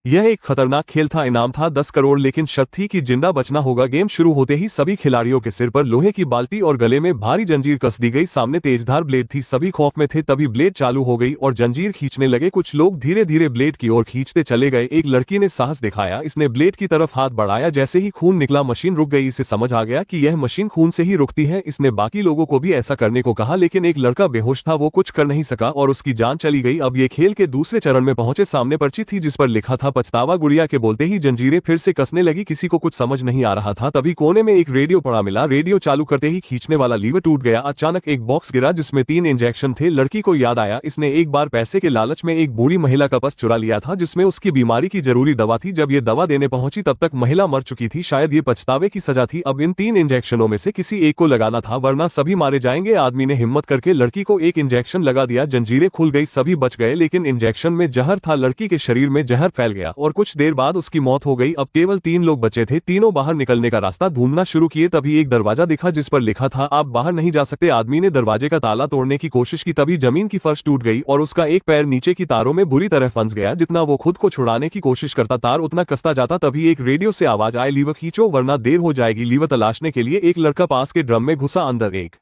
यह एक खतरनाक खेल था। इनाम था 10 करोड़, लेकिन शर्त थी कि जिंदा बचना होगा। गेम शुरू होते ही सभी खिलाड़ियों के सिर पर लोहे की बाल्टी और गले में भारी जंजीर कस दी गई। सामने तेजधार ब्लेड थी। सभी खौफ में थे। तभी ब्लेड चालू हो गई और जंजीर खींचने लगे। कुछ लोग धीरे धीरे ब्लेड की ओर खींचते चले गए। एक लड़की ने साहस दिखाया। इसने ब्लेड की तरफ हाथ बढ़ाया। जैसे ही खून निकला मशीन रुक गई। इसे समझ आ गया कि यह मशीन खून से ही रुकती है। इसने बाकी लोगों को भी ऐसा करने को कहा, लेकिन एक लड़का बेहोश था। वो कुछ कर नहीं सका और उसकी जान चली गई। अब ये खेल के दूसरे चरण में पहुंचे। सामने पर्ची थी जिस पर लिखा था पछतावा। गुड़िया के बोलते ही जंजीरें फिर से कसने लगी। किसी को कुछ समझ नहीं आ रहा था। तभी कोने में एक रेडियो पड़ा मिला। रेडियो चालू करते ही खींचने वाला लीवर टूट गया। अचानक एक बॉक्स गिरा जिसमें 3 इंजेक्शन थे। लड़की को याद आया, इसने एक बार पैसे के लालच में एक बूढ़ी महिला का पर्स चुरा लिया था जिसमें उसकी बीमारी की जरूरी दवा थी। जब ये दवा देने पहुंची तब तक महिला मर चुकी थी। शायद ये पछतावे की सजा थी। अब इन 3 इंजेक्शनों में से किसी एक को लगाना था, वरना सभी मारे जाएंगे। आदमी ने हिम्मत करके लड़की को एक इंजेक्शन लगा दिया। जंजीरें खुल गई। सभी बच गए, लेकिन इंजेक्शन में जहर था। लड़की के शरीर में जहर फैल गया और कुछ देर बाद उसकी मौत हो गई। अब केवल 3 लोग बचे थे। तीनों बाहर निकलने का रास्ता ढूंढना शुरू किए। तभी एक दरवाजा दिखा जिस पर लिखा था आप बाहर नहीं जा सकते। आदमी ने दरवाजे का ताला तोड़ने की कोशिश की। तभी जमीन की फर्श टूट गई और उसका एक पैर नीचे की तारों में बुरी तरह फंस गया। जितना वो खुद को छुड़ाने की कोशिश करता, तार उतना कसता जाता। तभी एक रेडियो से आवाज आए, लीवर खींचो वरना देर हो जाएगी। लीवर तलाशने के लिए एक लड़का पास के ड्रम में घुसा। अंदर एक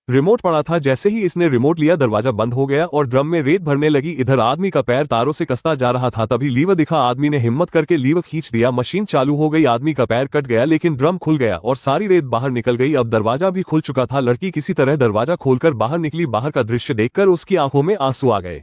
रिमोट पड़ा था। जैसे ही इसने रिमोट लिया दरवाजा बंद हो गया और ड्रम में रेत भरने लगी। इधर आदमी का पैर तारों से कसता जा रहा था। तभी लीवर दिखा। आदमी ने हिम्मत करके लीवर खींच दिया। मशीन चालू हो गई। आदमी का पैर कट गया, लेकिन ड्रम खुल गया और सारी रेत बाहर निकल गई। अब दरवाजा भी खुल चुका था। लड़की किसी तरह दरवाजा खोलकर बाहर निकली। बाहर का दृश्य देखकर उसकी आंखों में आंसू आ गए।